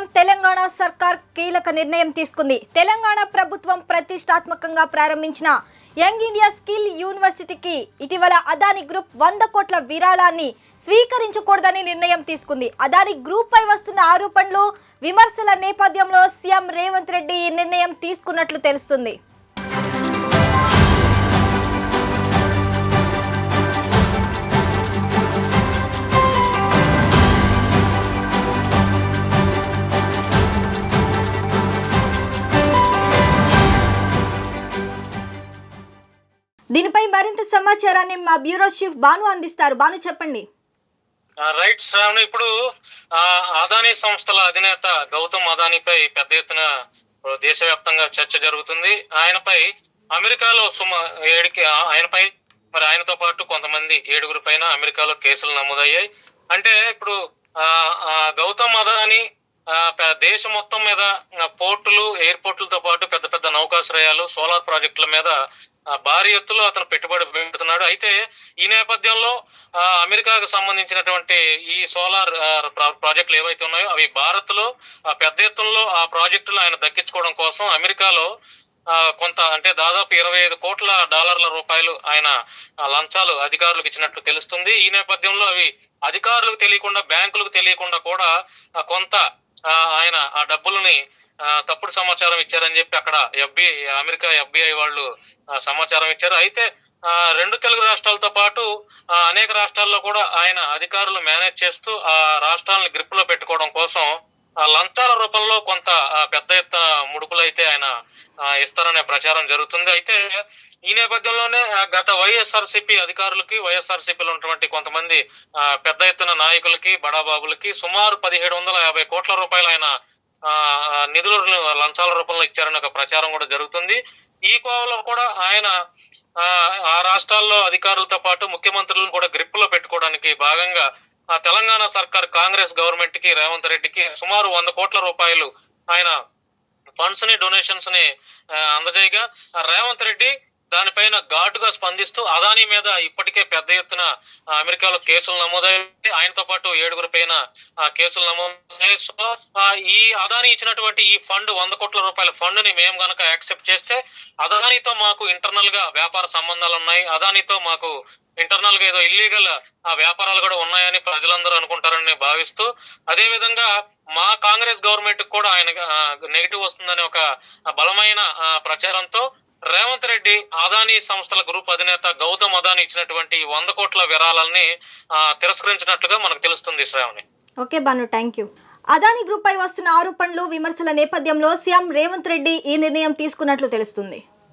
ప్రభుత్వం తెలంగాణ సర్కార్ కీలక నిర్ణయం తీసుకుంది. తెలంగాణ ప్రభుత్వం ప్రతిష్టాత్మకంగా ప్రారంభించిన యంగ్ ఇండియా స్కిల్ యూనివర్సిటీకి ఇటీవల అదానీ గ్రూప్ 100 కోట్ల విరాళాన్ని స్వీకరించకూడదని నిర్ణయం తీసుకుంది. అదానీ గ్రూప్ పై వస్తున్న ఆరోపణలు, విమర్శల నేపథ్యంలో సీఎం రేవంత్ రెడ్డి ఈ నిర్ణయం తీసుకున్నట్లు తెలుస్తుంది. దీనిపై మరింత సమాచారాన్ని మా బ్యూరో చీఫ్ బాను అందిస్తారు. బాను, చెప్పండి. రైట్ శ్రావణి, ఇప్పుడు అదానీ సంస్థల అధినేత గౌతమ్ అదానీపై పెద్ద ఎత్తున దేశవ్యాప్తంగా చర్చ జరుగుతుంది. ఆయనపై అమెరికాలో ఆయనపై మరి ఆయనతో పాటు కొంతమంది 7 పైన అమెరికాలో కేసులు నమోదయ్యాయి. అంటే ఇప్పుడు గౌతమ్ అదానీ దేశం మొత్తం మీద పోర్టులు, ఎయిర్పోర్టులతో పాటు పెద్ద పెద్ద నౌకాశ్రయాలు, సోలార్ ప్రాజెక్టుల మీద భారీ ఎత్తులో అతను పెట్టుబడి పెడుతున్నాడు. అయితే ఈ నేపథ్యంలో అమెరికాకు సంబంధించినటువంటి ఈ సోలార్ ప్రాజెక్టులు ఏవైతే ఉన్నాయో అవి భారత్ లో పెద్ద ఎత్తుల్లో ఆ ప్రాజెక్టులు ఆయన దక్కించుకోవడం కోసం అమెరికాలో కొంత అంటే దాదాపు 25 కోట్ల డాలర్ల రూపాయలు ఆయన లంచాలు అధికారులకు ఇచ్చినట్లు తెలుస్తుంది. ఈ నేపథ్యంలో అవి అధికారులకు తెలియకుండా, బ్యాంకులకు తెలియకుండా కూడా కొంత ఆయన ఆ డబ్బులని తప్పుడు సమాచారం ఇచ్చారని చెప్పి అక్కడ అమెరికా FBI వాళ్ళు సమాచారం ఇచ్చారు. అయితే 2 తెలుగు రాష్ట్రాలతో పాటు అనేక రాష్ట్రాల్లో కూడా ఆయన అధికారులు మేనేజ్ చేస్తూ ఆ రాష్ట్రాలను గ్రిప్ లో పెట్టుకోవడం కోసం లంచాల రూపంలో కొంత పెద్ద ఎత్తున ముడుపులు అయితే ఆయన ఇస్తారనే ప్రచారం జరుగుతుంది. అయితే ఈ నేపథ్యంలోనే గత వైఎస్ఆర్సీపీ అధికారులకి, వైఎస్ఆర్సీపీలో ఉన్నటువంటి కొంతమంది పెద్ద ఎత్తున నాయకులకి, బడాబాబులకి సుమారు 1750 కోట్ల రూపాయలు ఆయన నిధులను లంచాల రూపంలో ఇచ్చారని ఒక ప్రచారం కూడా జరుగుతుంది. ఈ కోవలో కూడా ఆయన ఆ రాష్ట్రాల్లో అధికారులతో పాటు ముఖ్యమంత్రులను కూడా గ్రిప్ లో పెట్టుకోవడానికి భాగంగా తెలంగాణ సర్కార్, కాంగ్రెస్ గవర్నమెంట్ కి, రేవంత్ రెడ్డికి సుమారు 100 కోట్ల రూపాయలు ఆయన ఫండ్స్ ని, డొనేషన్స్ ని అందజేయగా రేవంత్ రెడ్డి దానిపైన ఘాటుగా స్పందిస్తూ అదానీ మీద ఇప్పటికే పెద్ద ఎత్తున అమెరికాలో కేసులు నమోదయ్యాయి. ఆయనతో పాటు 7 పైన కేసులు నమోదయ్యాయి. సో ఈ అదానీ ఇచ్చినటువంటి ఈ ఫండ్ 100 కోట్ల రూపాయల ఫండ్ ని మేము గనక యాక్సెప్ట్ చేస్తే అదానీతో మాకు ఇంటర్నల్ గా వ్యాపార సంబంధాలు ఉన్నాయి, అదానీతో మాకు ఇంటర్నల్ గా ఏదో ఇల్లీగల్ వ్యాపారాలు కూడా ఉన్నాయని ప్రజలందరూ అనుకుంటారని భావిస్తూ, అదే విధంగా మా కాంగ్రెస్ గవర్నమెంట్ కూడా ఆయన నెగిటివ్ వస్తుందని ఒక బలమైన ప్రచారంతో రేవంత్ రెడ్డి అదానీ సంస్థల గ్రూప్ అధినేత గౌతమ్ అదానీ ఇచ్చినటువంటి 100 కోట్ల విరాళాలని తిరస్కరించినట్లుగా మనకు తెలుస్తుంది. Sravani. Okay Banu, thank you. Adani group పై వస్తున్న ఆరోపణలు, విమర్శల నేపథ్యంలో సీఎం రేవంత్ రెడ్డి ఈ నిర్ణయం తీసుకున్నట్లు తెలుస్తుంది.